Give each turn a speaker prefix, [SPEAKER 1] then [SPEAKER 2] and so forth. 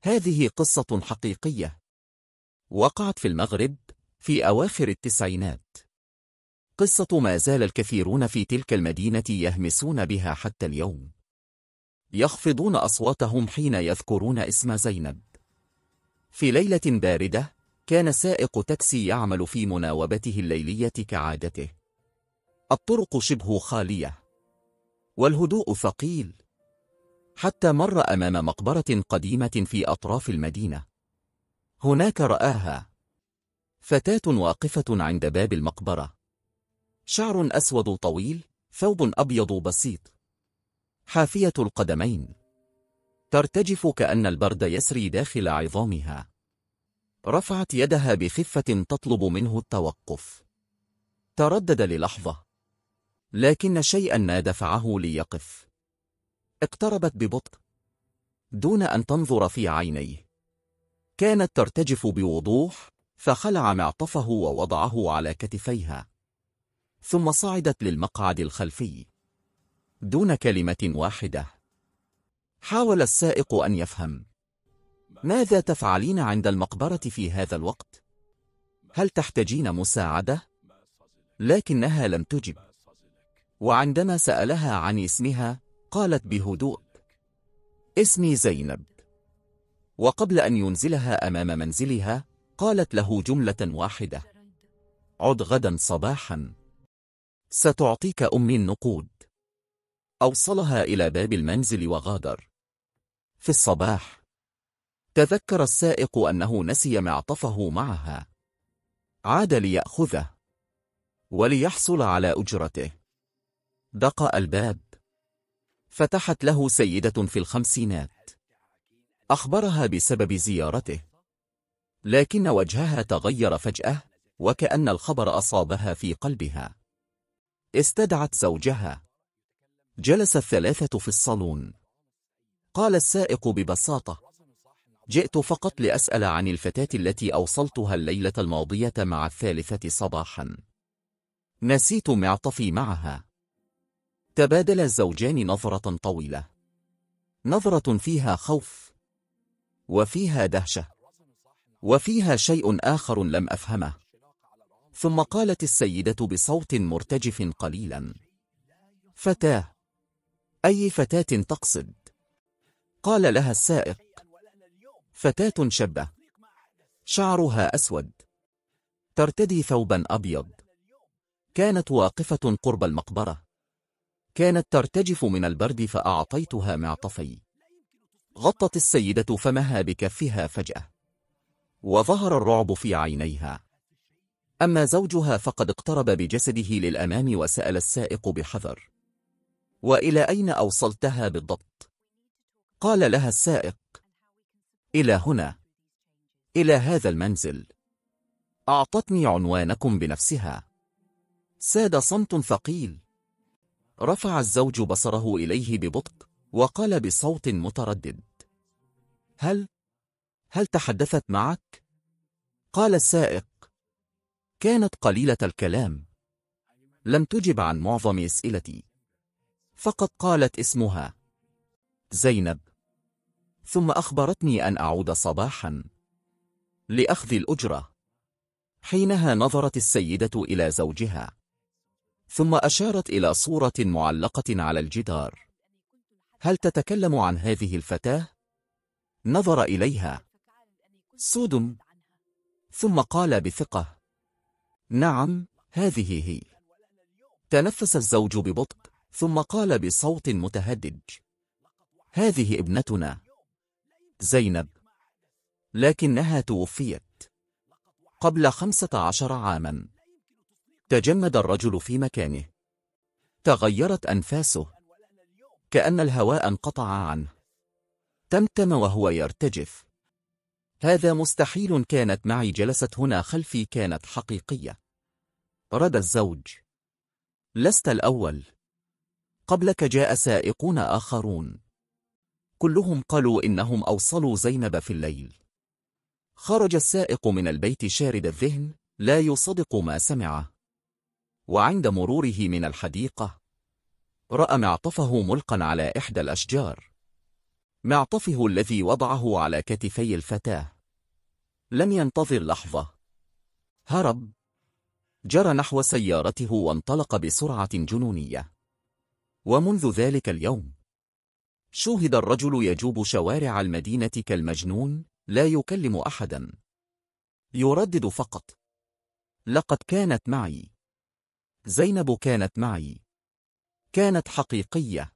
[SPEAKER 1] هذه قصة حقيقية وقعت في المغرب في أواخر التسعينات. قصة ما زال الكثيرون في تلك المدينة يهمسون بها حتى اليوم، يخفضون أصواتهم حين يذكرون اسم زينب. في ليلة باردة كان سائق تاكسي يعمل في مناوبته الليلية كعادته. الطرق شبه خالية والهدوء ثقيل، حتى مر أمام مقبرة قديمة في أطراف المدينة. هناك رآها فتاة واقفة عند باب المقبرة، شعر أسود طويل، ثوب أبيض بسيط، حافية القدمين، ترتجف كأن البرد يسري داخل عظامها. رفعت يدها بخفة تطلب منه التوقف. تردد للحظة، لكن شيئا ما دفعه ليقف. اقتربت ببطء دون أن تنظر في عينيه. كانت ترتجف بوضوح، فخلع معطفه ووضعه على كتفيها، ثم صعدت للمقعد الخلفي دون كلمة واحدة. حاول السائق أن يفهم. ماذا تفعلين عند المقبرة في هذا الوقت؟ هل تحتاجين مساعدة؟ لكنها لم تجب، وعندما سألها عن اسمها قالت بهدوء: اسمي زينب. وقبل أن ينزلها أمام منزلها قالت له جملة واحدة: عد غدا صباحا، ستعطيك أمي النقود. أوصلها إلى باب المنزل وغادر. في الصباح تذكر السائق أنه نسي معطفه معها. عاد ليأخذه وليحصل على أجرته. دق الباب، فتحت له سيدة في الخمسينات. أخبرها بسبب زيارته، لكن وجهها تغير فجأة وكأن الخبر أصابها في قلبها. استدعت زوجها. جلس الثلاثة في الصالون. قال السائق ببساطة: جئت فقط لأسأل عن الفتاة التي أوصلتها الليلة الماضية مع 3 صباحا. نسيت معطفي معها. تبادل الزوجان نظرة طويلة، نظرة فيها خوف، وفيها دهشة، وفيها شيء آخر لم أفهمه. ثم قالت السيدة بصوت مرتجف قليلا: فتاة؟ أي فتاة تقصد؟ قال لها السائق: فتاة شابة، شعرها أسود، ترتدي ثوبا أبيض، كانت واقفة قرب المقبرة، كانت ترتجف من البرد فأعطيتها معطفي. غطت السيدة فمها بكفها فجأة، وظهر الرعب في عينيها. أما زوجها فقد اقترب بجسده للأمام وسأل السائق بحذر: وإلى أين أوصلتها بالضبط؟ قال لها السائق: إلى هنا، إلى هذا المنزل. أعطتني عنوانكم بنفسها. ساد صمت ثقيل. رفع الزوج بصره إليه ببطء وقال بصوت متردد: هل تحدثت معك؟ قال السائق: كانت قليلة الكلام، لم تجب عن معظم أسئلتي، فقط قالت اسمها زينب، ثم أخبرتني أن أعود صباحا لأخذ الأجرة. حينها نظرت السيدة إلى زوجها، ثم أشارت إلى صورة معلقة على الجدار. هل تتكلم عن هذه الفتاة؟ نظر إليها صدم، ثم قال بثقة: نعم، هذه هي. تنفس الزوج ببطء، ثم قال بصوت متهدج: هذه ابنتنا زينب، لكنها توفيت قبل 15 عاما. تجمد الرجل في مكانه، تغيرت أنفاسه، كأن الهواء انقطع عنه. تمتم وهو يرتجف: هذا مستحيل، كانت معي، جلست هنا خلفي، كانت حقيقية. رد الزوج: لست الأول، قبلك جاء سائقون آخرون، كلهم قالوا إنهم أوصلوا زينب في الليل. خرج السائق من البيت شارد الذهن، لا يصدق ما سمعه. وعند مروره من الحديقة رأى معطفه ملقا على إحدى الأشجار. معطفه الذي وضعه على كتفي الفتاة. لم ينتظر لحظة. هرب. جرى نحو سيارته وانطلق بسرعة جنونية. ومنذ ذلك اليوم شوهد الرجل يجوب شوارع المدينة كالمجنون، لا يكلم أحدا، يردد فقط: لقد كانت معي. زينب كانت معي. كانت حقيقية.